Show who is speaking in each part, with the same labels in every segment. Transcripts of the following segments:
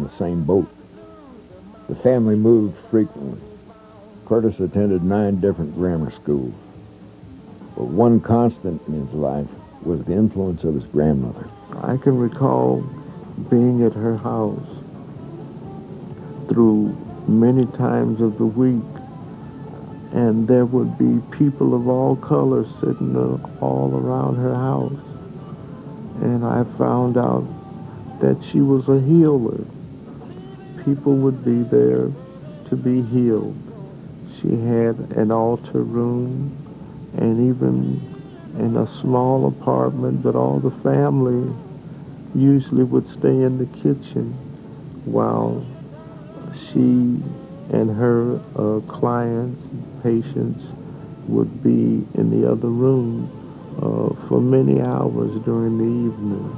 Speaker 1: in the same boat. The family moved frequently. Curtis attended 9 different grammar schools. But one constant in his life was the influence of his grandmother.
Speaker 2: I can recall being at her house through many times of the week, and there would be people of all colors sitting all around her house. And I found out that she was a healer. People would be there to be healed. She had an altar room, and even in a small apartment, but all the family usually would stay in the kitchen while she and her clients, patients, would be in the other room for many hours during the evening.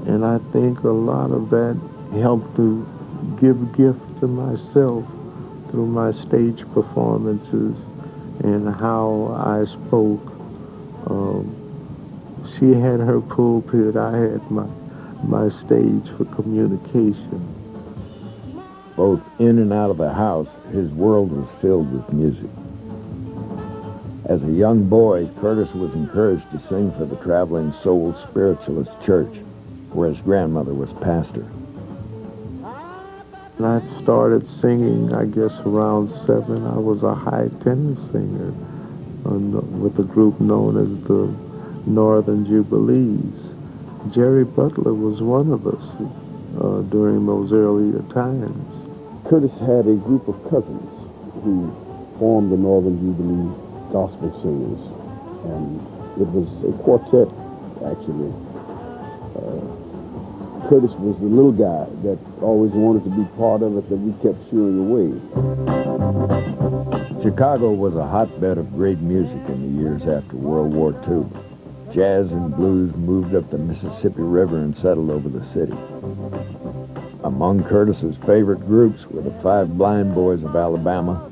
Speaker 2: And I think a lot of that helped to give gift to myself through my stage performances and how I spoke. She had her pulpit, I had my stage for communication.
Speaker 1: Both in and out of the house, his world was filled with music. As a young boy, Curtis was encouraged to sing for the Traveling Soul Spiritualist Church, where his grandmother was pastor.
Speaker 2: And I started singing, I guess, around 7. I was a high tenor singer with a group known as the Northern Jubilees. Jerry Butler was one of us during those earlier times.
Speaker 3: Curtis had a group of cousins who formed the Northern Jubilee Gospel Singers, and it was a quartet, actually. Curtis was the little guy that always wanted to be part of it, that we kept shooing away.
Speaker 1: Chicago was a hotbed of great music in the years after World War II. Jazz and blues moved up the Mississippi River and settled over the city. Among Curtis's favorite groups were the 5 Blind Boys of Alabama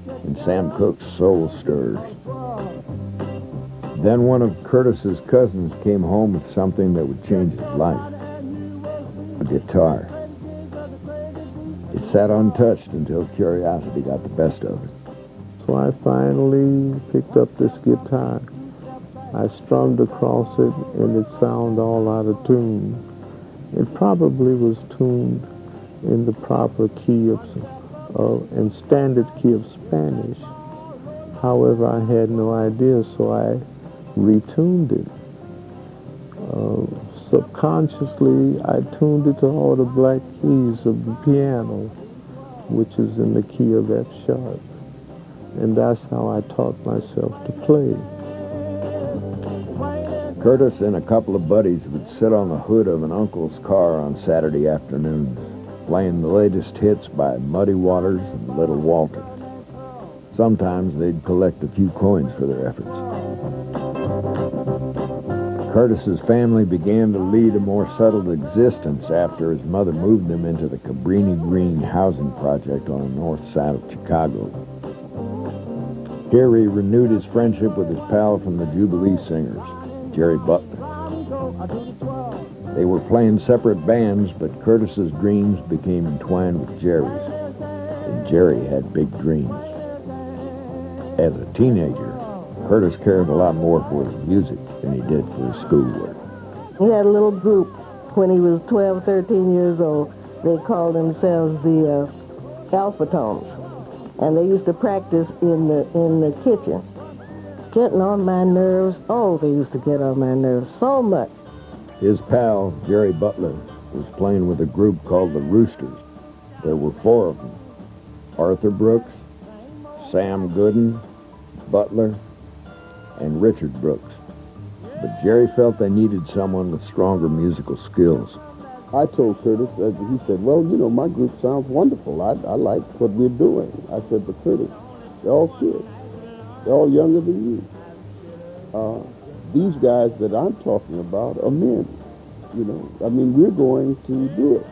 Speaker 1: and Sam Cooke's Soul Stirrers. Then one of Curtis's cousins came home with something that would change his life: a guitar. It sat untouched until curiosity got the best of it.
Speaker 2: So I finally picked up this guitar. I strummed across it, and it sounded all out of tune. It probably was tuned in the proper key and standard key of Spanish. However, I had no idea, so I retuned it. Subconsciously, I tuned it to all the black keys of the piano, which is in the key of F sharp. And that's how I taught myself to play.
Speaker 1: Curtis and a couple of buddies would sit on the hood of an uncle's car on Saturday afternoons, playing the latest hits by Muddy Waters and Little Walter. Sometimes they'd collect a few coins for their efforts. Curtis's family began to lead a more settled existence after his mother moved them into the Cabrini Green housing project on the north side of Chicago. Here he renewed his friendship with his pal from the Jubilee Singers, Jerry Butler. They were playing separate bands, but Curtis's dreams became entwined with Jerry's, and Jerry had big dreams. As a teenager, Curtis cared a lot more for his music than he did for his schoolwork.
Speaker 4: He had a little group when he was 12, 13 years old. They called themselves the Alphatones, and they used to practice in the kitchen. Getting on my nerves. Oh, they used to get on my nerves so much.
Speaker 1: His pal, Jerry Butler, was playing with a group called the Roosters. There were 4 of them: Arthur Brooks, Sam Gooden, Butler, and Richard Brooks. But Jerry felt they needed someone with stronger musical skills.
Speaker 3: I told Curtis, he said, well, you know, my group sounds wonderful. I like what we're doing. I said, but Curtis, they're all kids. They're all younger than you. These guys that I'm talking about are men. You know, I mean, we're going to do it.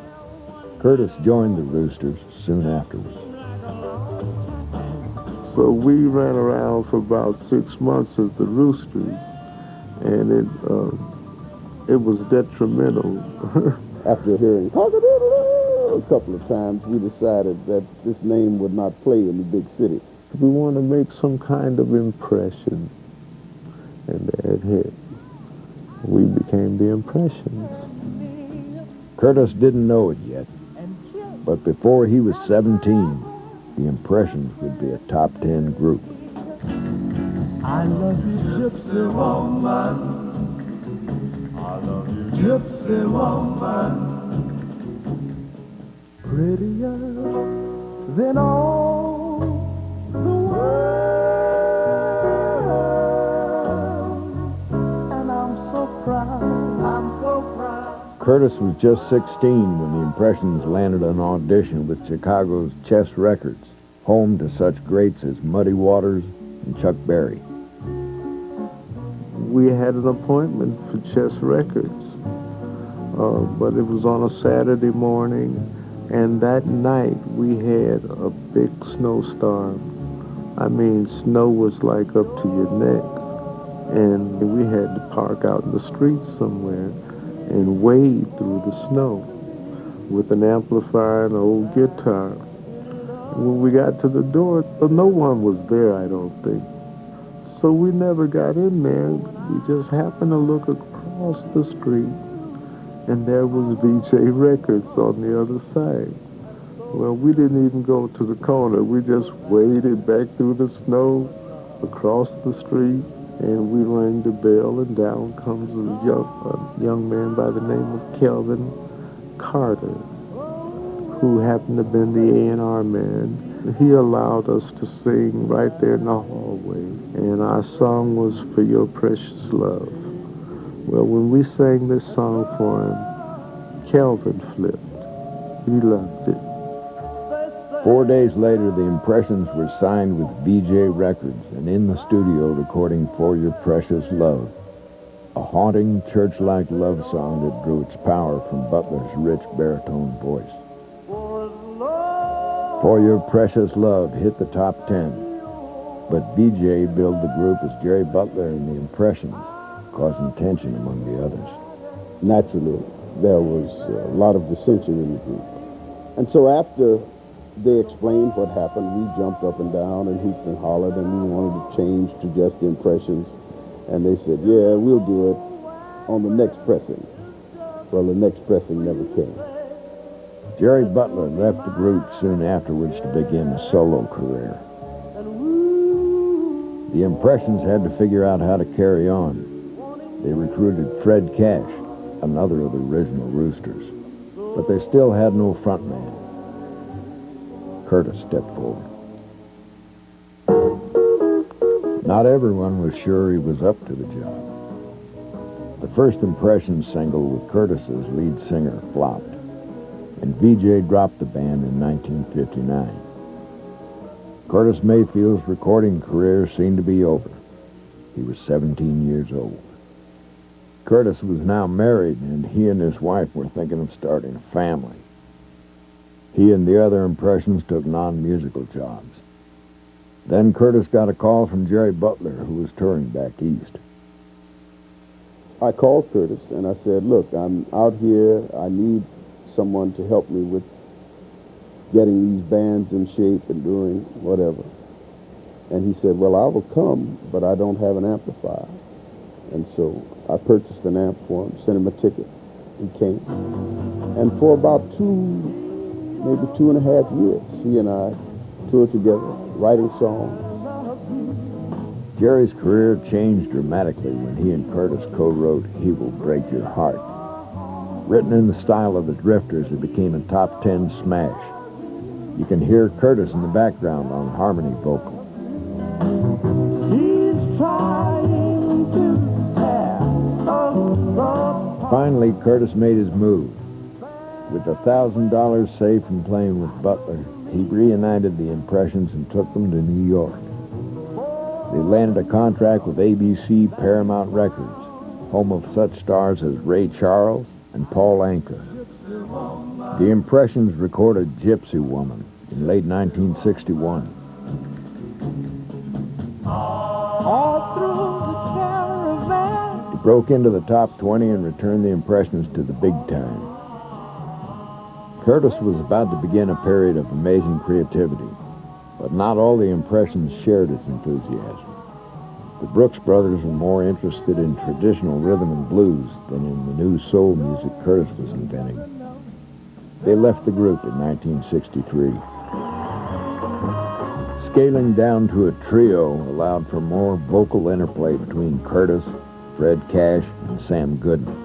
Speaker 1: Curtis joined the Roosters soon afterwards.
Speaker 2: So we ran around for about 6 months as the Roosters, and it was detrimental.
Speaker 3: After hearing, cock-a-doodle-doo, a couple of times we decided that this name would not play in the big city.
Speaker 2: We want to make some kind of impression. And there it hit. We became the Impressions.
Speaker 1: Curtis didn't know it yet, but before he was 17, the Impressions would be a top 10 group.
Speaker 5: I love you, gypsy woman. I love you, gypsy woman. Prettier than all the world. And I'm so proud, I'm so proud.
Speaker 1: Curtis was just 16 when the Impressions landed an audition with Chicago's Chess Records, home to such greats as Muddy Waters and Chuck Berry.
Speaker 2: We had an appointment for Chess Records, but it was on a Saturday morning, and that night we had a big snowstorm. I mean, snow was like up to your neck, and we had to park out in the street somewhere and wade through the snow with an amplifier and an old guitar. When we got to the door, no one was there, I don't think. So we never got in there. We just happened to look across the street, and there was VJ Records on the other side. Well, we didn't even go to the corner. We just waded back through the snow, across the street, and we rang the bell, and down comes a young man by the name of Kelvin Carter, who happened to have been the A&R man. He allowed us to sing right there in the hallway, and our song was For Your Precious Love. Well, when we sang this song for him, Kelvin flipped. He loved it.
Speaker 1: 4 days later, the Impressions were signed with VJ Records and in the studio recording For Your Precious Love, a haunting, church-like love song that drew its power from Butler's rich baritone voice. For Your Precious Love hit the top 10, but VJ billed the group as Jerry Butler and the Impressions, causing tension among the others.
Speaker 3: Naturally, there was a lot of dissension in the group. And so after they explained what happened, we jumped up and down and hooped and hollered, and we wanted to change to just the Impressions. And they said, yeah, we'll do it on the next pressing. Well, the next pressing never came.
Speaker 1: Jerry Butler left the group soon afterwards to begin a solo career. The Impressions had to figure out how to carry on. They recruited Fred Cash, another of the original Roosters, but they still had no frontman. Curtis stepped forward. Not everyone was sure he was up to the job. The first Impressions single with Curtis's lead singer flopped, and VJ dropped the band in 1959. Curtis Mayfield's recording career seemed to be over. He was 17 years old. Curtis was now married, and he and his wife were thinking of starting a family. He and the other Impressions took non-musical jobs. Then Curtis got a call from Jerry Butler, who was touring back east.
Speaker 3: I called Curtis and I said, look, I'm out here. I need someone to help me with getting these bands in shape and doing whatever. And he said, well, I will come, but I don't have an amplifier. And so I purchased an amp for him, sent him a ticket. He came. And for about maybe 2.5 years, he and I toured together, writing songs.
Speaker 1: Jerry's career changed dramatically when he and Curtis co-wrote He Will Break Your Heart. Written in the style of the Drifters, it became a top 10 smash. You can hear Curtis in the background on harmony vocal. Finally, Curtis made his move. With $1,000 saved from playing with Butler, he reunited the Impressions and took them to New York. They landed a contract with ABC Paramount Records, home of such stars as Ray Charles and Paul Anka. The Impressions recorded Gypsy Woman in late 1961. It broke into the top 20 and returned the Impressions to the big time. Curtis was about to begin a period of amazing creativity, but not all the impressions shared his enthusiasm. The Brooks brothers were more interested in traditional rhythm and blues than in the new soul music Curtis was inventing. They left the group in 1963. Scaling down to a trio allowed for more vocal interplay between Curtis, Fred Cash, and Sam Gooden.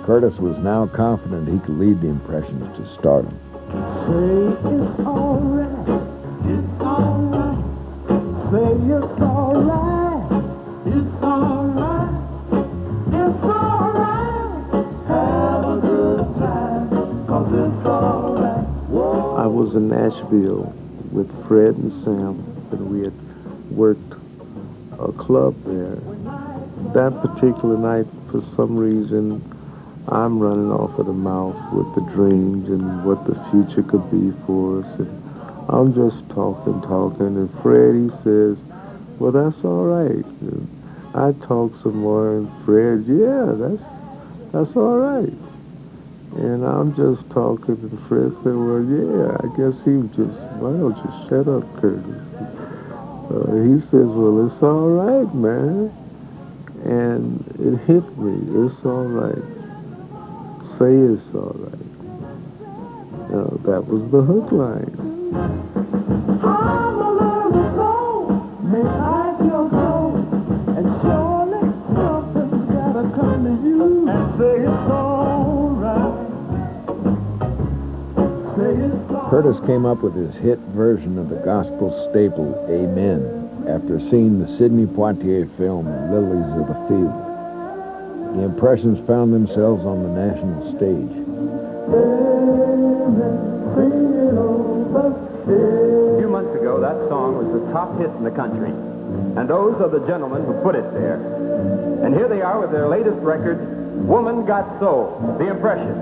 Speaker 1: Curtis was now confident he could lead the Impressions to stardom.
Speaker 5: Say it's alright, it's alright. Say it's alright, it's alright, it's alright. Have a good time, 'cause it's alright. Whoa.
Speaker 2: I was in Nashville with Fred and Sam, and we had worked a club there. That particular night, for some reason, I'm running off at the mouth with the dreams and what the future could be for us. And I'm just talking, and Fred, he says, well, that's all right. And I talk some more, and Fred, yeah, that's all right. And I'm just talking, and Fred said, well, yeah, I guess he was just, why don't you shut up, Curtis? He says, well, it's all right, man. And it hit me, it's all right. Say it's all right. That was the hook line.
Speaker 5: I'm a little slow, may I just go, and surely something's gotta come to you and say it's alright. Say it's alright.
Speaker 1: Curtis came up with his hit version of the gospel staple, Amen, after seeing the Sidney Poitier film, Lilies of the Field. The Impressions found themselves on the national stage.
Speaker 6: A few months ago, that song was the top hit in the country. And those are the gentlemen who put it there. And here they are with their latest record, Woman Got Soul, The Impressions.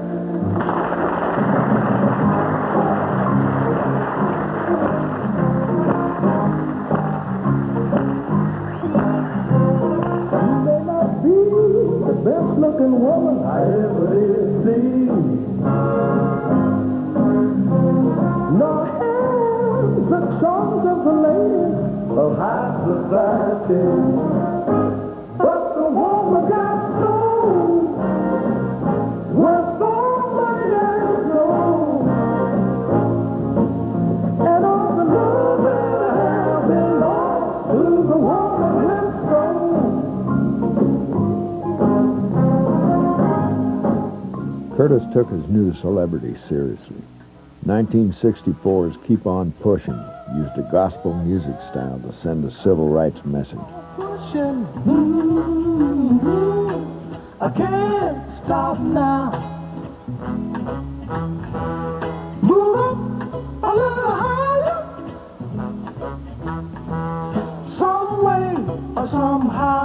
Speaker 5: Best looking woman I ever did see. No hands the charms of the ladies of high society. But the woman got soul, where somebody else goes. And all the love that I have belongs to the woman with soul.
Speaker 1: Curtis took his new celebrity seriously. 1964's Keep On Pushing used a gospel music style to send a civil rights message.
Speaker 5: Pushing, I can't stop now. Move up a little higher, some way or somehow.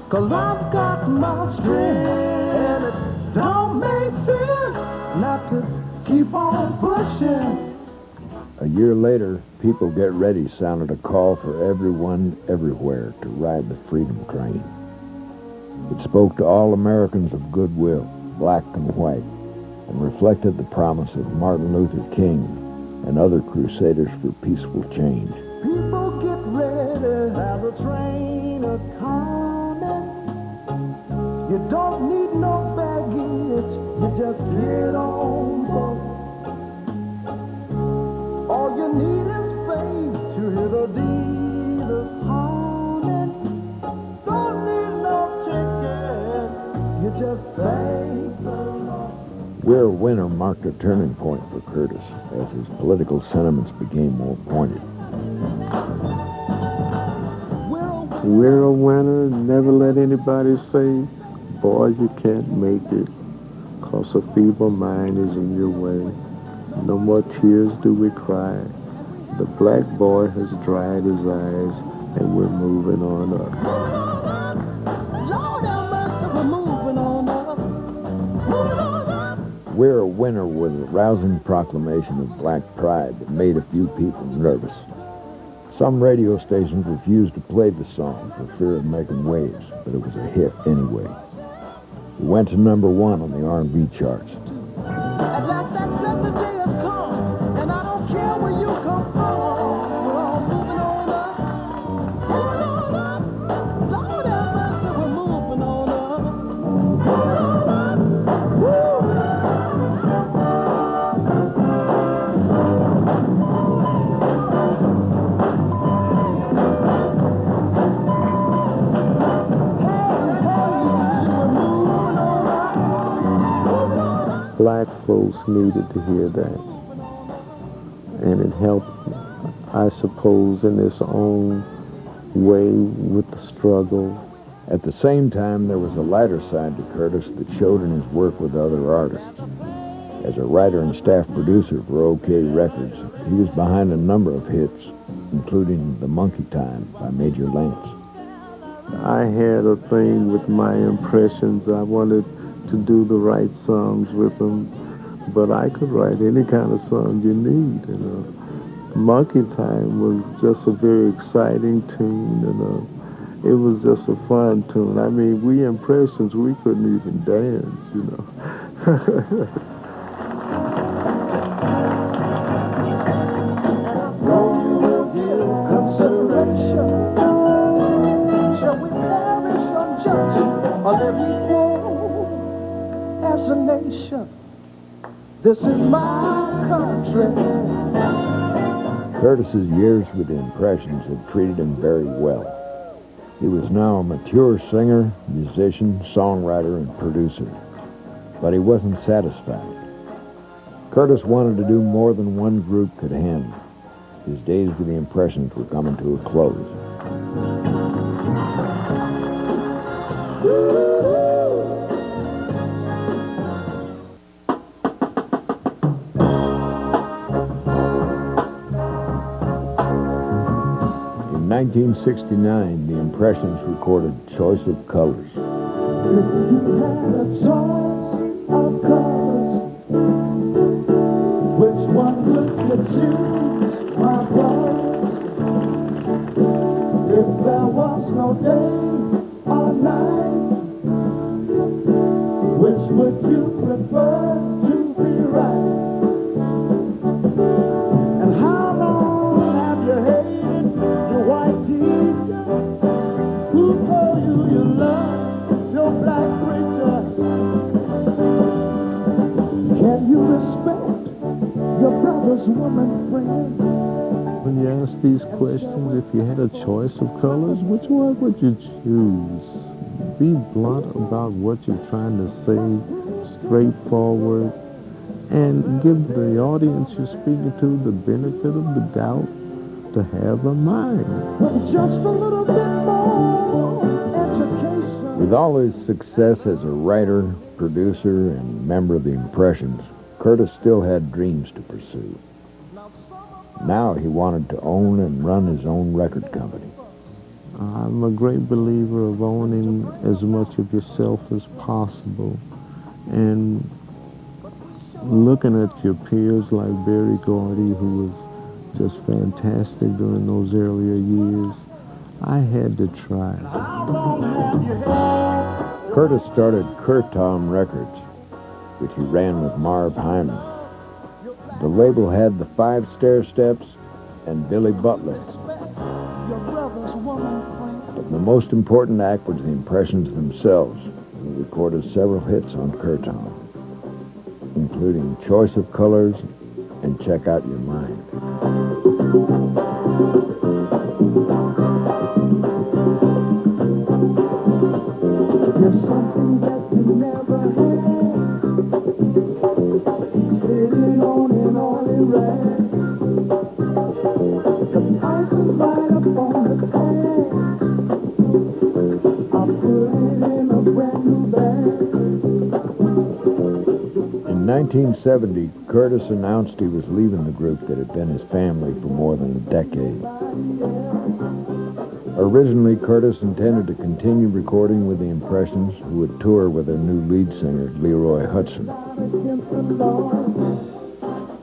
Speaker 5: 'Cause I've got my strength, and it don't make sense not to keep on pushing.
Speaker 1: A year later, People Get Ready sounded a call for everyone, everywhere to ride the freedom train. It spoke to all Americans of goodwill, black and white, and reflected the promise of Martin Luther King and other crusaders for peaceful change.
Speaker 5: People get ready, have a train a-coming. You don't need no baggage, you just get on board. All you need is faith to hear the dealers calling. Don't need no ticket, you just thank the Lord.
Speaker 1: We're a Winner marked a turning point for Curtis as his political sentiments became more pointed.
Speaker 2: We're a winner, never let anybody say, boy, you can't make it, 'cause a feeble mind is in your way. No more tears do we cry. The black boy has dried his eyes, and we're moving on up.
Speaker 5: Lord have mercy, we're moving on up. Moving on up.
Speaker 1: We're a Winner was a rousing proclamation of black pride that made a few people nervous. Some radio stations refused to play the song for fear of making waves, but it was a hit anyway. It went to #1 on the R&B charts.
Speaker 5: At last that blessed day has come, and I don't care where you come from. We're all moving on up. Moving on up. Lord have mercy, we're moving on up. Moving on up. Woo!
Speaker 2: Black folks needed to hear that, and it helped, I suppose, in its own way with the struggle.
Speaker 1: At the same time, there was a lighter side to Curtis that showed in his work with other artists. As a writer and staff producer for OK Records, he was behind a number of hits, including The Monkey Time by Major Lance.
Speaker 2: I had a thing with my impressions. I wanted to do the right songs with them, but I could write any kind of song you need. Monkey Time was just a very exciting tune, and it was just a fun tune. I mean, we impressions, we couldn't even dance, you know.
Speaker 5: Consideration. Shall we perish unjust or live equal as a nation? This is my country.
Speaker 1: Curtis's years with the Impressions had treated him very well. He was now a mature singer, musician, songwriter, and producer. But he wasn't satisfied. Curtis wanted to do more than one group could handle. His days with the Impressions were coming to a close. In 1969, the Impressions recorded Choice of Colors.
Speaker 5: If you had a choice of colors, which one would you choose, my brother? If there was no day or night, which would you prefer to be right? And how long have you hated your white teacher who told you love your black preacher? Can you respect your brother's woman friend?
Speaker 2: When you ask these questions, if you had a choice of colors, which one would you choose? Be blunt about what you're trying to say, straightforward, and give the audience you're speaking to the benefit of the doubt to have a mind.
Speaker 5: With just a little bit more education.
Speaker 1: With all his success as a writer, producer, and member of the Impressions, Curtis still had dreams to pursue. Now he wanted to own and run his own record company.
Speaker 2: I'm a great believer of owning as much of yourself as possible, and looking at your peers like Berry Gordy, who was just fantastic during those earlier years, I had to try.
Speaker 1: Curtis started Curtom Records, which he ran with Marv Hyman. The label had the Five Stair Steps and Billy Butler. But the most important act was the Impressions themselves, who recorded several hits on Curtom, including Choice of Colors and Check Out Your Mind.
Speaker 5: There's something that you never had. Sitting on an oily rag. The price is right up on the tag. I put it in a brand new bag.
Speaker 1: In 1970, Curtis announced he was leaving the group that had been his family for more than a decade. Originally, Curtis intended to continue recording with the Impressions, who would tour with their new lead singer, Leroy Hudson.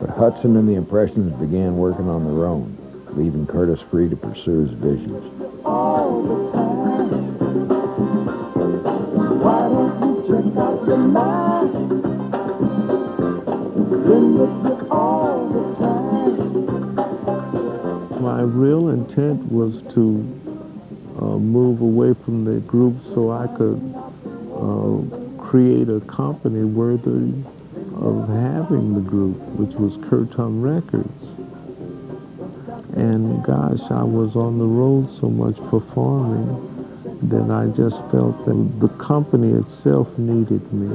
Speaker 1: But Hudson and the Impressions began working on their own, leaving Curtis free to pursue his visions.
Speaker 5: All the time. Why don't you check out mine. Been with you all the time.
Speaker 2: My real intent was to move away from the group so I could create a company worthy of having the group, which was Curtum Records. And gosh, I was on the road so much performing that I just felt that the company itself needed me.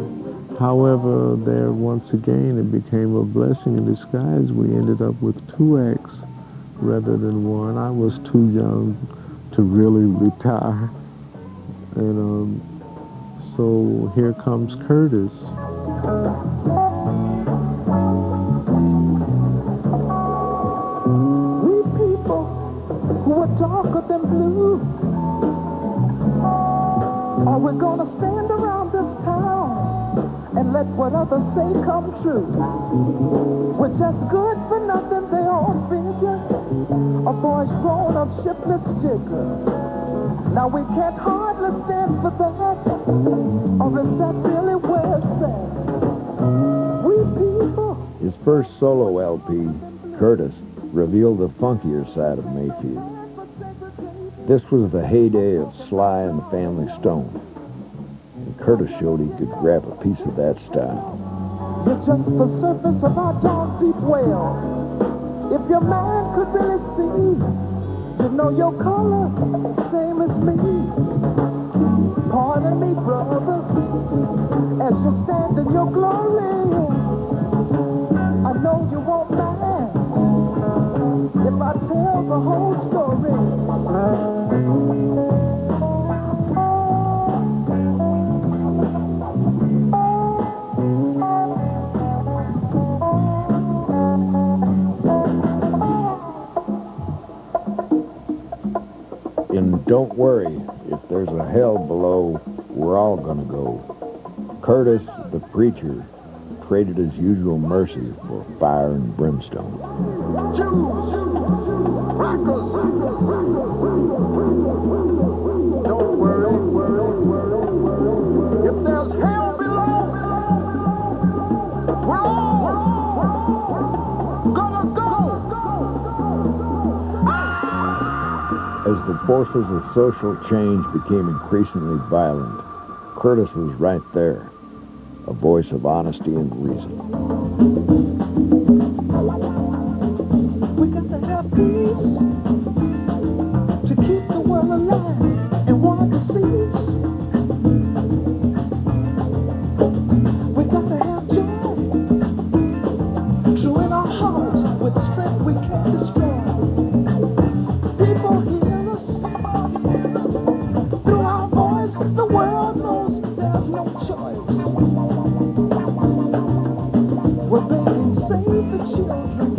Speaker 2: However, there once again it became a blessing in disguise. We ended up with 2 acts rather than 1. I was too young to really retire. And so here comes Curtis.
Speaker 5: We people who are darker than blue, are we gonna stand around this town and let what others say come true? We're just good for nothing, they all figure. A boy's grown up shiftless jigger. Now we can't hardly stand for that, or is that really where it's at? We people.
Speaker 1: His first solo LP, Curtis, revealed the funkier side of Mayfield. This was the heyday of Sly and the Family Stone, and Curtis showed he could grab a piece of that style.
Speaker 5: You're just the surface of our dark deep well. If your man could really see, you know your color, same as me. Pardon me, brother, as you stand in your glory. I know you won't mind if I tell the whole story.
Speaker 1: In Don't Worry, If There's a Hell Below, We're All Gonna Go, Curtis, the preacher, traded his usual mercy for fire and brimstone.
Speaker 5: Jews, rockers, don't worry, if there's hell below, we're all gonna go.
Speaker 1: As the forces of social change became increasingly violent, Curtis was right there, a voice of honesty and reason.
Speaker 5: We got to have peace to keep the world alive and want to cease. We got to have joy, true in our hearts, with strength we can't destroy. People hear us through our voice. The world knows there's no choice. We're begging, save the children,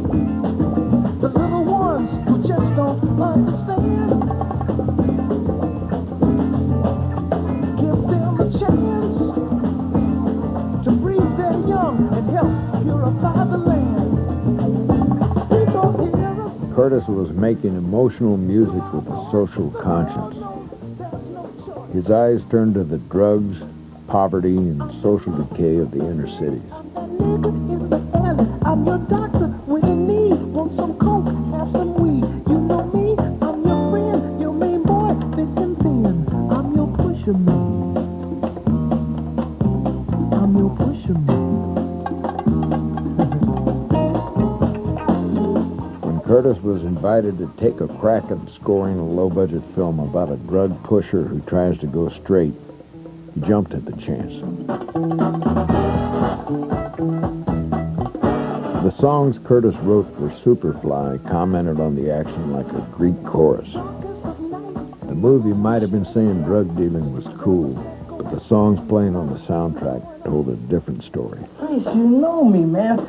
Speaker 5: the little ones who just don't understand. Give them a chance to breathe their young and help purify the land. People hear us.
Speaker 1: Curtis was making emotional music with a social conscience. His eyes turned to the drugs, poverty, and social decay of the inner cities.
Speaker 5: I'm your doctor with a need. Want some coke, have some weed. You know me, I'm your friend, your main boy, thick and thin. I'm your pusher man. I'm your pusher man.
Speaker 1: When Curtis was invited to take a crack at scoring a low-budget film about a drug pusher who tries to go straight, he jumped at the chance. The songs Curtis wrote for Superfly commented on the action like a Greek chorus. The movie might have been saying drug dealing was cool, but the songs playing on the soundtrack told a different story.
Speaker 7: Please, you know me, man.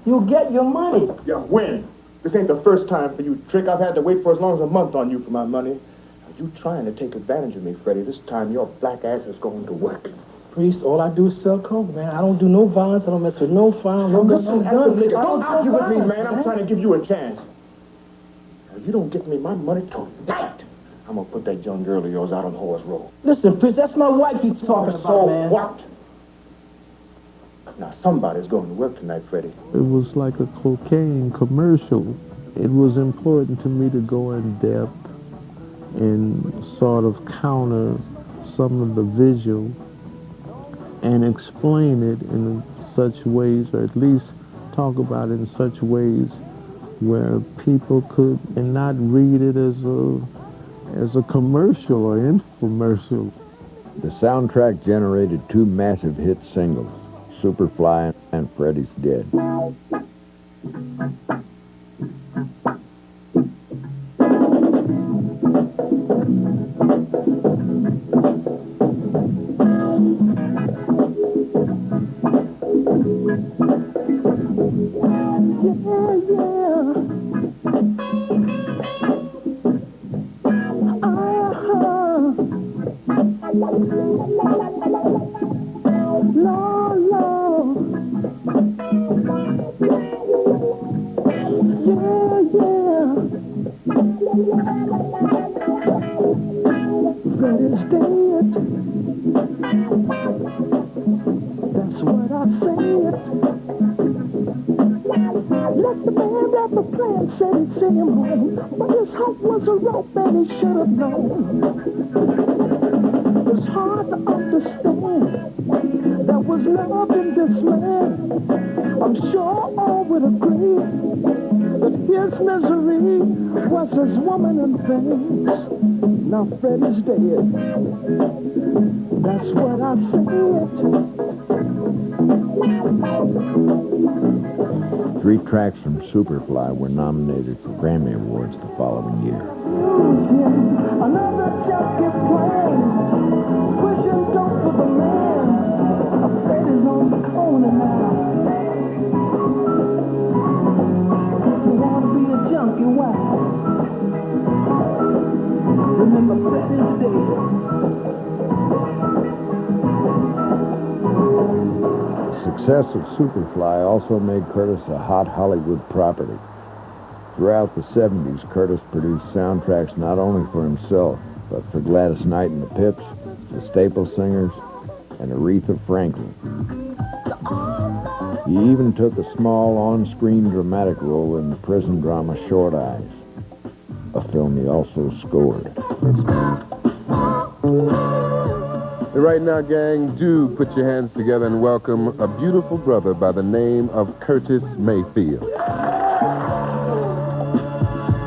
Speaker 7: You'll get your money.
Speaker 8: Yeah, when? This ain't the first time for you, Trick. I've had to wait for as long as a month on you for my money. Now, you trying to take advantage of me, Freddie. This time your black ass is going to work.
Speaker 7: Priest, all I do is sell coke, man. I don't do no violence. I don't mess with no fire. No guns, no guns.
Speaker 8: Don't argue with me, man. I'm trying to give you a chance. Now, if you don't get me my money tonight, I'm going to put that young girl of yours out on Horse Road.
Speaker 7: Listen, Priest, that's my wife you talking about,
Speaker 8: So
Speaker 7: man.
Speaker 8: what? Now, somebody's going to work tonight, Freddie.
Speaker 2: It was like a cocaine commercial. It was important to me to go in depth and sort of counter some of the visual and explain it in such ways, or at least talk about it in such ways where people could and not read it as a commercial or infomercial.
Speaker 1: The soundtrack generated two massive hit singles, Superfly and Freddie's Dead.
Speaker 5: Freddy's dead. That's what I said. Let the man that the plan said he'd send him home, but his hope was a rope and he should have known. It's hard to understand. There was love in this man. I'm sure all would agree that his misery was his woman and things. Now Freddy's dead. That's what I said.
Speaker 1: 3 tracks from Superfly were nominated for Grammy Awards the following year.
Speaker 5: Another junkie plan, pushing dope for the man. Freddy's on the corner now. If you want to be a junkie, why? Remember, Freddy's dead.
Speaker 1: Success of Superfly also made Curtis a hot Hollywood property. Throughout the 70s, Curtis produced soundtracks not only for himself, but for Gladys Knight and the Pips, the Staple Singers, and Aretha Franklin. He even took a small on-screen dramatic role in the prison drama Short Eyes, a film he also scored.
Speaker 3: Right now, gang, do put your hands together and welcome a beautiful brother by the name of Curtis Mayfield.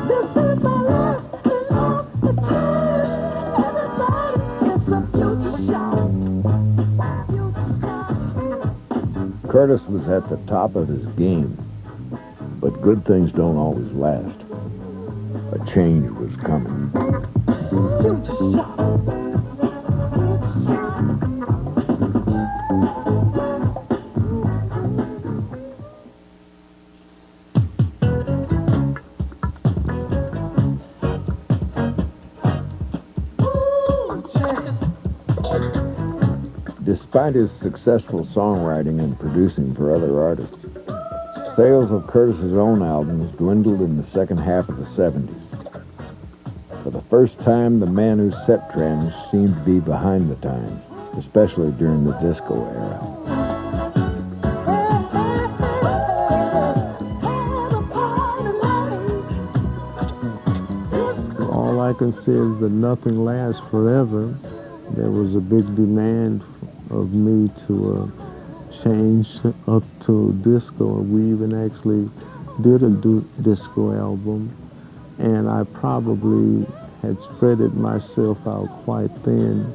Speaker 5: This is my last and only chance. Everybody gets a future shot.
Speaker 1: Curtis was at the top of his game, but good things don't always last. A change was coming.
Speaker 5: Future shot.
Speaker 1: Despite his successful songwriting and producing for other artists, sales of Curtis's own albums dwindled in the second half of the 70s. For the first time, the man who set trends seemed to be behind the times, especially during the disco era.
Speaker 2: All I can say is that nothing lasts forever. There was a big demand of me to change up to disco, and we even actually did a disco album, and I probably had spreaded myself out quite thin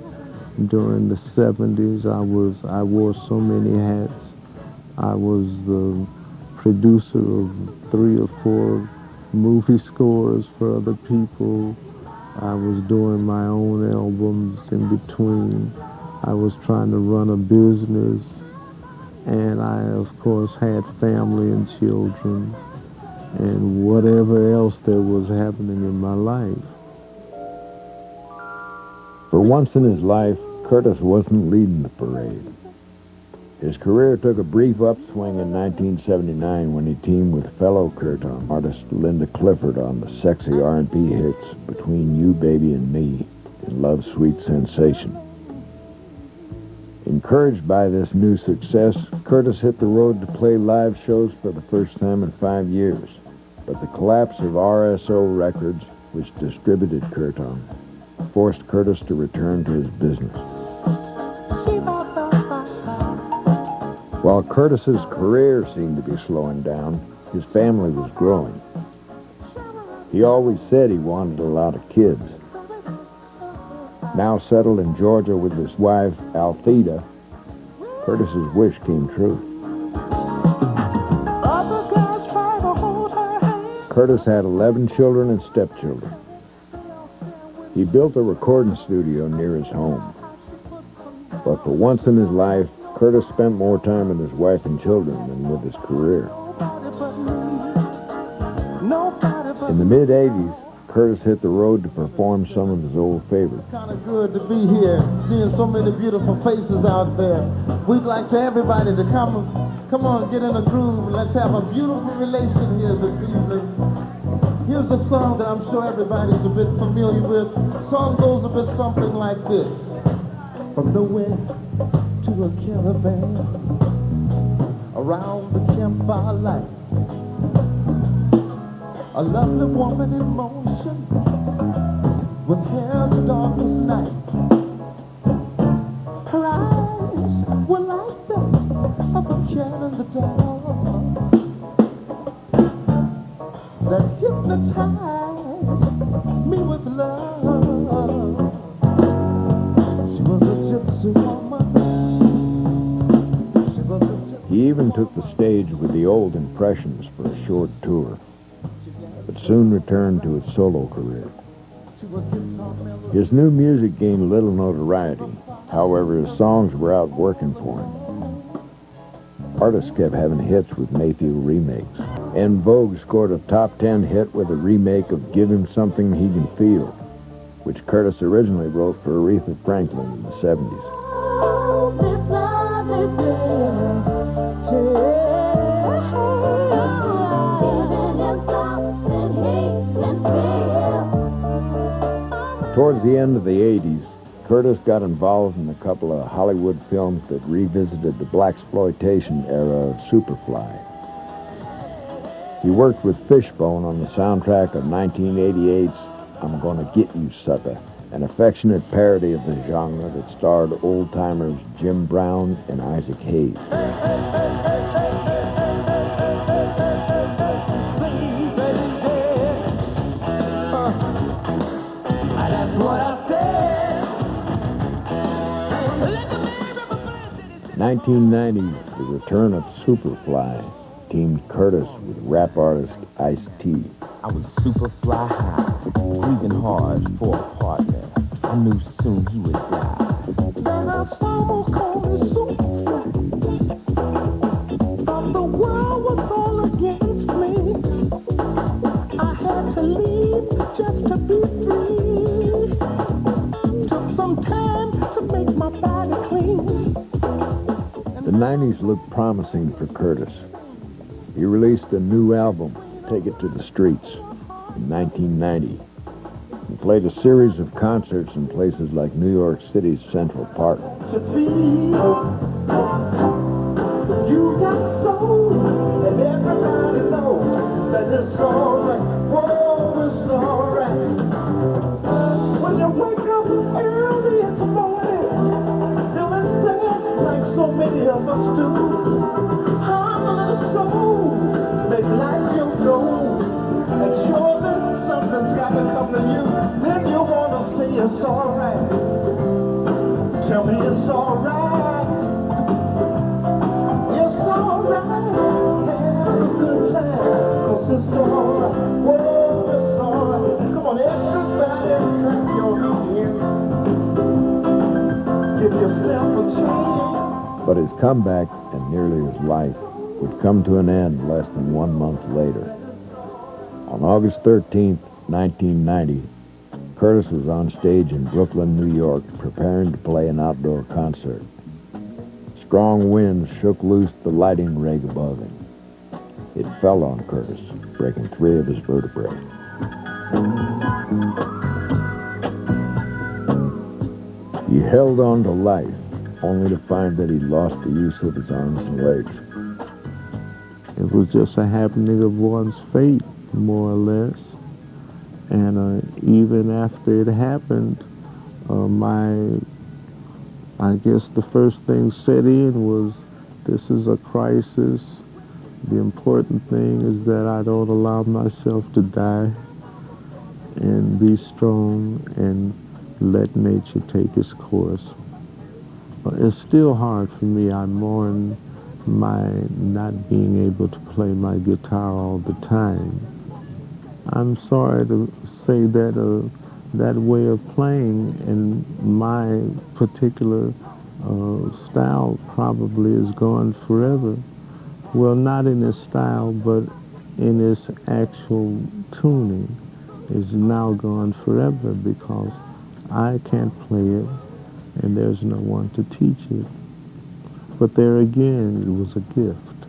Speaker 2: during the 70s. I wore so many hats. I was the producer of 3 or 4 movie scores for other people. I was doing my own albums in between. I was trying to run a business, and I, of course, had family and children and whatever else there was happening in my life.
Speaker 1: For once in his life, Curtis wasn't leading the parade. His career took a brief upswing in 1979 when he teamed with fellow Curtis artist Linda Clifford on the sexy R&B hits Between You, Baby, and Me and Love's Sweet Sensation. Encouraged by this new success, Curtis hit the road to play live shows for the first time in 5 years. But the collapse of RSO Records, which distributed Curton, forced Curtis to return to his business. While Curtis's career seemed to be slowing down, his family was growing. He always said he wanted a lot of kids. Now settled in Georgia with his wife, Althea, Curtis's wish came true. Curtis had 11 children and stepchildren. He built a recording studio near his home. But for once in his life, Curtis spent more time with his wife and children than with his career. In the mid-'80s, Curtis hit the road to perform some of his old favorites.
Speaker 5: It's kind of good to be here, seeing so many beautiful faces out there. We'd like to everybody to come on, get in a groove, and let's have a beautiful relation here this evening. Here's a song that I'm sure everybody's a bit familiar with. The song goes a bit something like this. From nowhere to a caravan, around the campfire light, a lovely woman in motion, with hair as dark as night. Her eyes were like that of a cat in the dark, that hypnotized me with love. She was a gypsy woman. She was a gypsy.
Speaker 1: He even took the stage with the Old Impressions for a short tour, but soon returned to his solo career. His new music gained little notoriety. However, his songs were out working for him. Artists kept having hits with Mayfield remakes. En Vogue scored a top 10 hit with a remake of Give Him Something He Can Feel, which Curtis originally wrote for Aretha Franklin in the 70s. Towards the end of the 80s, Curtis got involved in a couple of Hollywood films that revisited the blaxploitation era of Superfly. He worked with Fishbone on the soundtrack of 1988's I'm Gonna Get You, Sucker, an affectionate parody of the genre that starred old-timers Jim Brown and Isaac Hayes.
Speaker 5: That's what I said.
Speaker 1: 1990, the return of Superfly teamed Curtis with rap artist Ice-T.
Speaker 9: I was super fly high, breathing hard for a partner. I knew soon he would die.
Speaker 5: Then I saw Corey Superfly. Thought the world was all against me. I had to leave just to be free. Took some time to make my body clean.
Speaker 1: The 90s looked promising for Curtis. He released a new album, Take It to the Streets, in 1990, and played a series of concerts in places like New York City's Central Park.
Speaker 5: You got soul, and everybody knows that it's alright. Whoa, it's alright. When you wake up early in the morning, feeling sad like so many of us do. I'm a little soul, make life your goal. And sure that something's got to come to you, then you want to say it's alright. Tell me it's alright. It's alright. Have a good time, 'cause it's alright. Whoa, it's alright. Come on, everybody, clap your hands. Give yourself a chance.
Speaker 1: But his comeback, and nearly his life, would come to an end less than 1 month later. On August 13th, 1990, Curtis was on stage in Brooklyn, New York, preparing to play an outdoor concert. Strong winds shook loose the lighting rig above him. It fell on Curtis, breaking 3 of his vertebrae. He held on to life, only to find that he lost the use of his arms and legs.
Speaker 2: It was just a happening of one's fate, more or less. And even after it happened, I guess the first thing set in was, this is a crisis. The important thing is that I don't allow myself to die, and be strong and let nature take its course. But it's still hard for me. I mourn my not being able to play my guitar all the time. I'm sorry to say that that way of playing and my particular style probably is gone forever. Well, not in its style, but in its actual tuning is now gone forever because I can't play it and there's no one to teach it. But there again, it was a gift.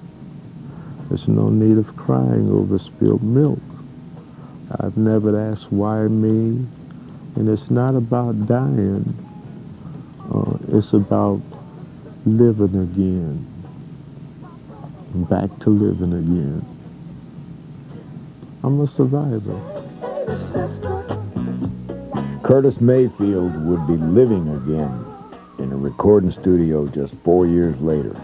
Speaker 2: There's no need of crying over spilled milk. I've never asked why me, and it's not about dying. It's about living again, back to living again. I'm a survivor.
Speaker 1: Curtis Mayfield would be living again in a recording studio just 4 years later.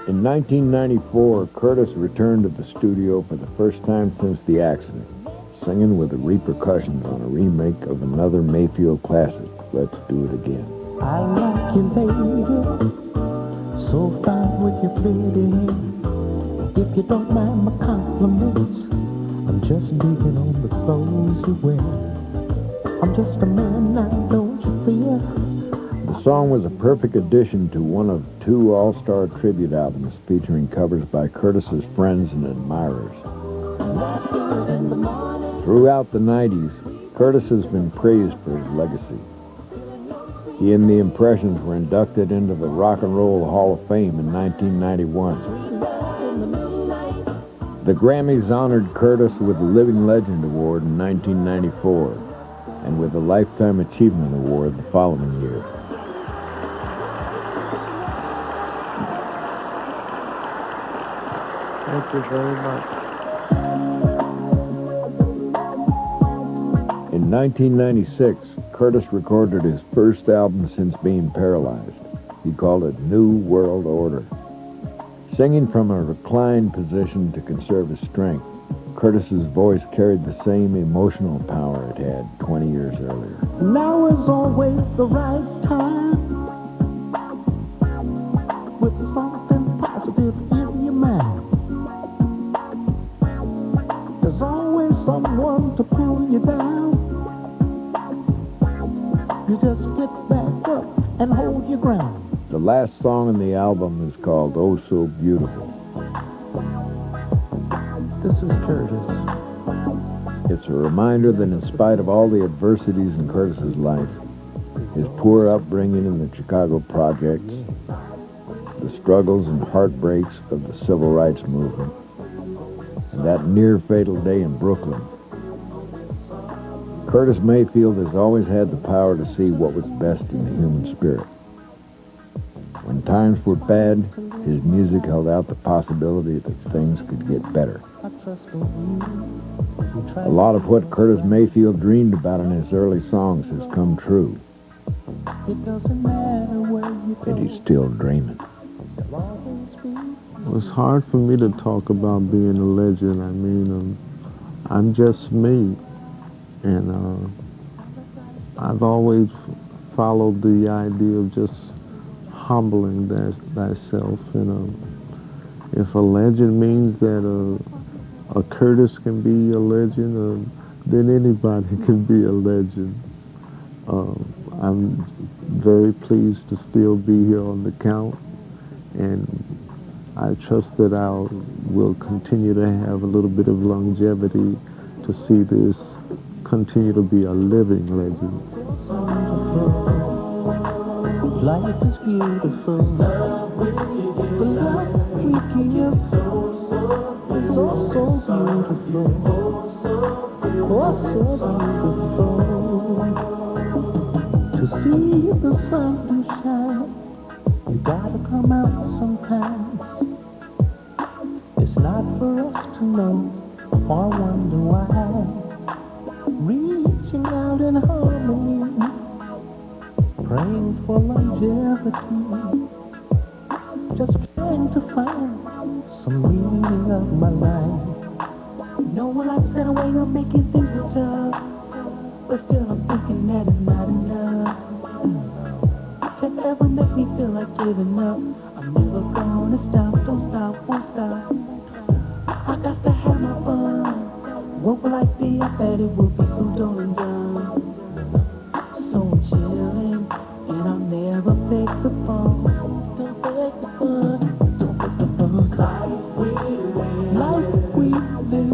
Speaker 1: In 1994, Curtis returned to the studio for the first time since the accident, singing with the Repercussions on a remake of another Mayfield classic, Let's Do It Again.
Speaker 5: I like you, lady, so fine with your pretty hair. If you don't mind my compliments, I'm just digging on the clothes you wear. I'm just a man now, don't you fear?
Speaker 1: The song was a perfect addition to one of two all-star tribute albums featuring covers by Curtis's friends and admirers. Throughout the 90s, Curtis has been praised for his legacy. He and the Impressions were inducted into the Rock and Roll Hall of Fame in 1991. The Grammys honored Curtis with the Living Legend Award in 1994 and with the Lifetime Achievement Award the following year.
Speaker 2: Thank you very much.
Speaker 1: In 1996, Curtis recorded his first album since being paralyzed. He called it New World Order. Singing from a reclined position to conserve his strength, Curtis's voice carried the same emotional power it had 20 years earlier.
Speaker 5: Now is always the right time, with something positive in your mind. There's always someone to pull you down. You just get back up and hold your ground.
Speaker 1: The last song on the album is called Oh So Beautiful.
Speaker 5: This is Curtis.
Speaker 1: It's a reminder that in spite of all the adversities in Curtis's life, his poor upbringing in the Chicago projects, the struggles and heartbreaks of the civil rights movement, and that near-fatal day in Brooklyn, Curtis Mayfield has always had the power to see what was best in the human spirit. When times were bad, his music held out the possibility that things could get better. A lot of what Curtis Mayfield dreamed about in his early songs has come true. And he's still dreaming.
Speaker 2: Well, it's hard for me to talk about being a legend. I mean, I'm just me. And I've always followed the idea of just humbling thyself. And if a legend means that a Curtis can be a legend, then anybody can be a legend. I'm very pleased to still be here on the count, and I trust that I will continue to have a little bit of longevity to see this continue to be a living legend.
Speaker 5: Life is beautiful. The love we give is so, so beautiful. Oh, so beautiful. To see the sun to shine, you gotta come out sometimes. It's not for us to know or wonder why. Reaching out in harmony, praying for longevity, just trying to find some meaning of my life. You know when I said away, I'm making things tough, but still I'm thinking that is not enough to ever make me feel like giving up. I'm never gonna stop, don't stop, won't stop. I got to have my fun. What will I be? I bet it will be so dull and dumb. So I'm chilling, and I'll never beg the fun. Don't beg the fun, don't beg the fun. Life we live